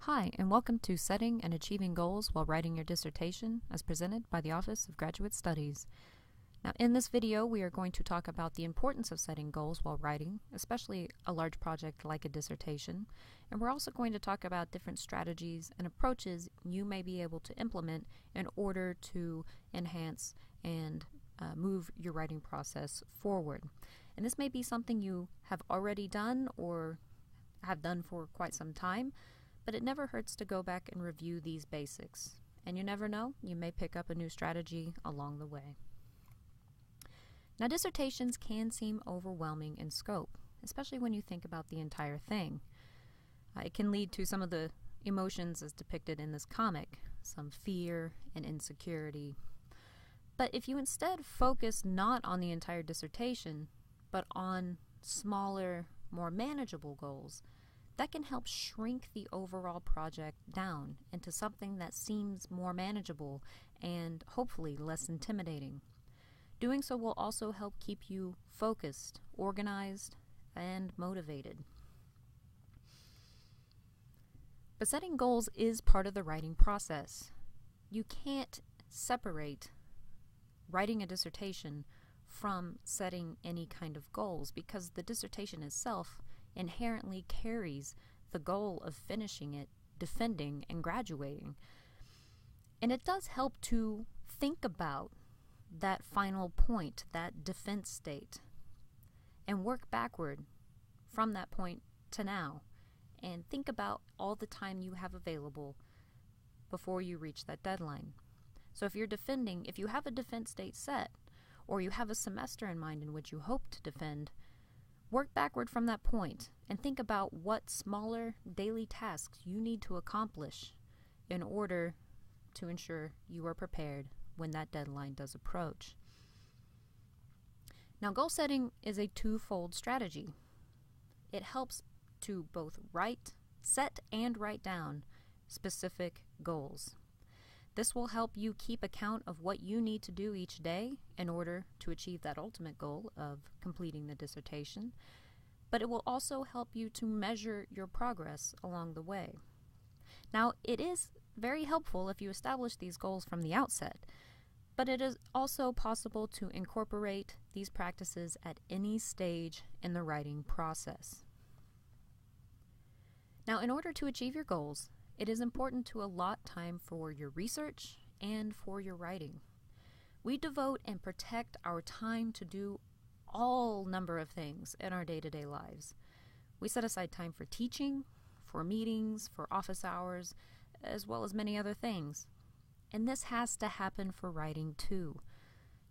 Hi, and welcome to Setting and Achieving Goals While Writing Your Dissertation, as presented by the Office of Graduate Studies. Now, in this video, we are going to talk about the importance of setting goals while writing, especially a large project like a dissertation, and we're also going to talk about different strategies and approaches you may be able to implement in order to enhance and move your writing process forward. And this may be something you have already done or have done for quite some time, but it never hurts to go back and review these basics. And you never know, you may pick up a new strategy along the way. Now, dissertations can seem overwhelming in scope, especially when you think about the entire thing. It can lead to some of the emotions as depicted in this comic, some fear and insecurity. But if you instead focus not on the entire dissertation, but on smaller, more manageable goals, that can help shrink the overall project down into something that seems more manageable and hopefully less intimidating. Doing so will also help keep you focused, organized, and motivated. But setting goals is part of the writing process. You can't separate writing a dissertation from setting any kind of goals because the dissertation itself inherently carries the goal of finishing it, defending, and graduating. And it does help to think about that final point, that defense state, and work backward from that point to now, and think about all the time you have available before you reach that deadline. So if you're defending, if you have a defense date set, or you have a semester in mind in which you hope to defend, work backward from that point and think about what smaller daily tasks you need to accomplish in order to ensure you are prepared when that deadline does approach. Now, goal setting is a twofold strategy. It helps to both set and write down specific goals. This will help you keep account of what you need to do each day in order to achieve that ultimate goal of completing the dissertation, but it will also help you to measure your progress along the way. Now, it is very helpful if you establish these goals from the outset, but it is also possible to incorporate these practices at any stage in the writing process. Now, in order to achieve your goals, it is important to allot time for your research and for your writing. We devote and protect our time to do all number of things in our day-to-day lives. We set aside time for teaching, for meetings, for office hours, as well as many other things. And this has to happen for writing too.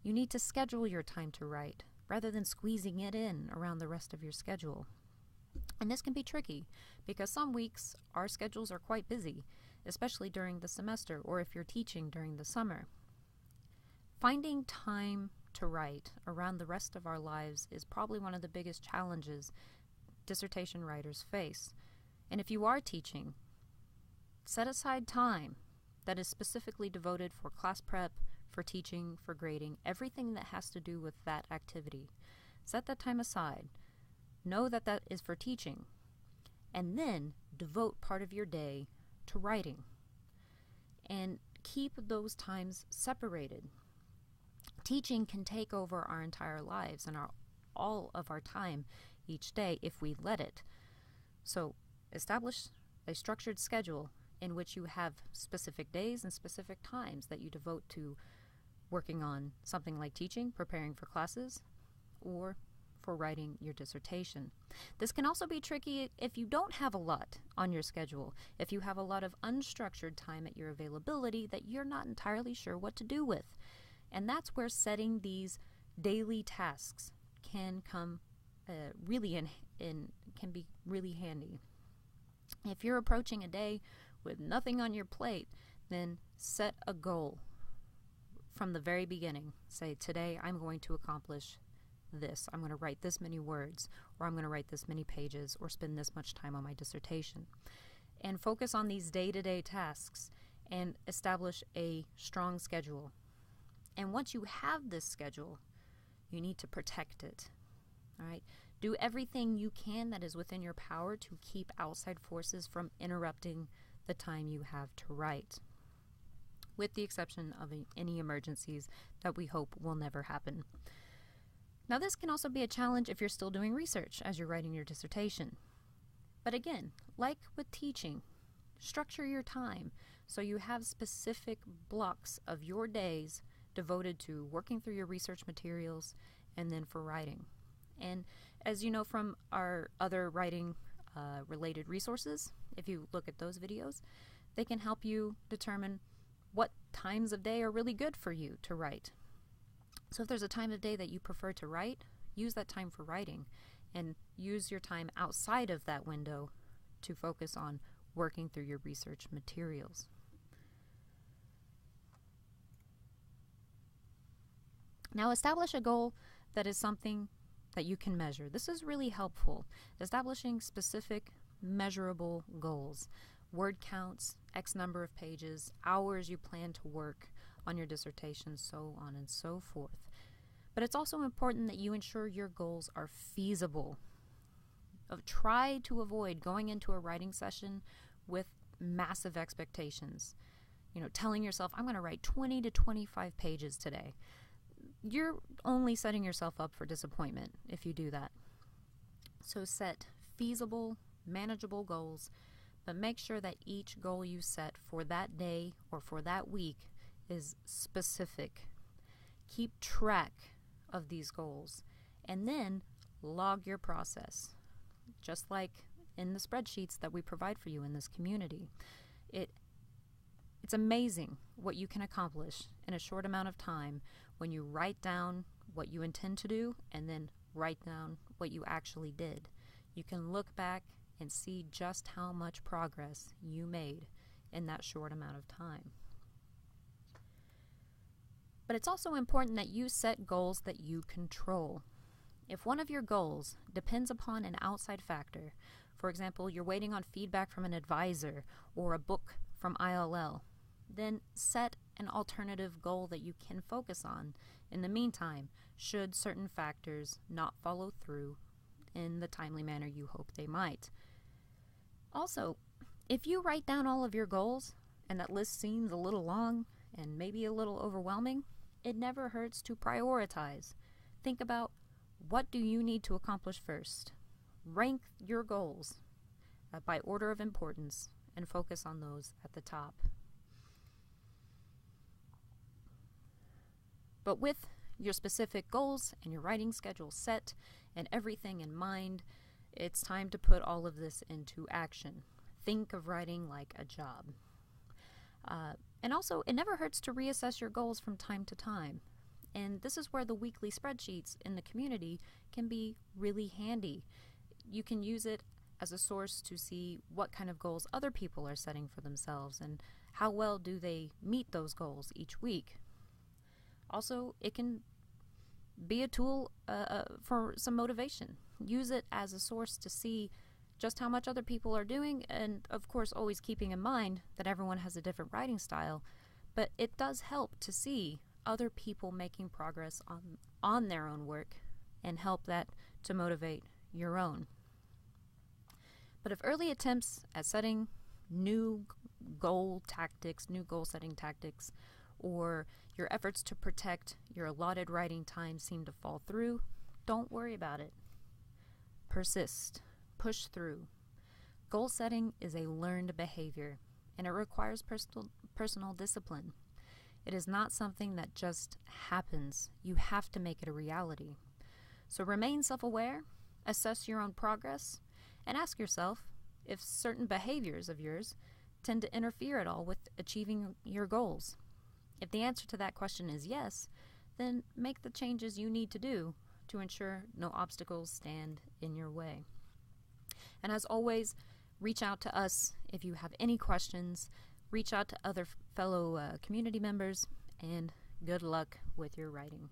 You need to schedule your time to write rather than squeezing it in around the rest of your schedule. And this can be tricky because some weeks our schedules are quite busy, especially during the semester or if you're teaching during the summer. Finding time to write around the rest of our lives is probably one of the biggest challenges dissertation writers face. And if you are teaching, set aside time that is specifically devoted for class prep, for teaching, for grading, everything that has to do with that activity. Set that time aside. Know that that is for teaching, and then devote part of your day to writing. And keep those times separated. Teaching can take over our entire lives and all of our time each day if we let it. So establish a structured schedule in which you have specific days and specific times that you devote to working on something like teaching, preparing for classes, or for writing your dissertation. This can also be tricky if you don't have a lot on your schedule, if you have a lot of unstructured time at your availability that you're not entirely sure what to do with. And that's where setting these daily tasks can come can be really handy. If you're approaching a day with nothing on your plate, then set a goal from the very beginning. Say, today I'm going to accomplish this. I'm going to write this many words, or I'm going to write this many pages, or spend this much time on my dissertation. And focus on these day-to-day tasks and establish a strong schedule. And once you have this schedule, you need to protect it. All right? Do everything you can that is within your power to keep outside forces from interrupting the time you have to write, with the exception of any emergencies that we hope will never happen. Now, this can also be a challenge if you're still doing research as you're writing your dissertation. But again, like with teaching, structure your time so you have specific blocks of your days devoted to working through your research materials and then for writing. And as you know from our other writing related resources, if you look at those videos, they can help you determine what times of day are really good for you to write. So if there's a time of day that you prefer to write, use that time for writing, and use your time outside of that window to focus on working through your research materials. Now, establish a goal that is something that you can measure. This is really helpful. Establishing specific, measurable goals. Word counts, X number of pages, hours you plan to work on your dissertation, so on and so forth. But it's also important that you ensure your goals are feasible. Try to avoid going into a writing session with massive expectations. Telling yourself, I'm going to write 20 to 25 pages today. You're only setting yourself up for disappointment if you do that. So set feasible, manageable goals, but make sure that each goal you set for that day or for that week is specific. Keep track of these goals and then log your process, just like in the spreadsheets that we provide for you in this community. It's amazing what you can accomplish in a short amount of time when you write down what you intend to do and then write down what you actually did. You can look back and see just how much progress you made in that short amount of time. But it's also important that you set goals that you control. If one of your goals depends upon an outside factor, for example, you're waiting on feedback from an advisor or a book from ILL, then set an alternative goal that you can focus on in the meantime, should certain factors not follow through in the timely manner you hope they might. Also, if you write down all of your goals and that list seems a little long and maybe a little overwhelming, it never hurts to prioritize. Think about, what do you need to accomplish first? Rank your goals by order of importance and focus on those at the top. But with your specific goals and your writing schedule set and everything in mind, it's time to put all of this into action. Think of writing like a job. And also, it never hurts to reassess your goals from time to time. And this is where the weekly spreadsheets in the community can be really handy. You can use it as a source to see what kind of goals other people are setting for themselves and how well do they meet those goals each week. Also, it can be a tool for some motivation. Use it as a source to see just how much other people are doing, and of course always keeping in mind that everyone has a different writing style, but it does help to see other people making progress on their own work and help that to motivate your own. But if early attempts at setting new goal setting tactics, or your efforts to protect your allotted writing time seem to fall through, don't worry about it. Persist. Push through. Goal setting is a learned behavior, and it requires personal discipline. It is not something that just happens. You have to make it a reality. So remain self-aware, assess your own progress, and ask yourself if certain behaviors of yours tend to interfere at all with achieving your goals. If the answer to that question is yes, then make the changes you need to do to ensure no obstacles stand in your way. And as always, reach out to us if you have any questions. Reach out to other fellow community members, and good luck with your writing.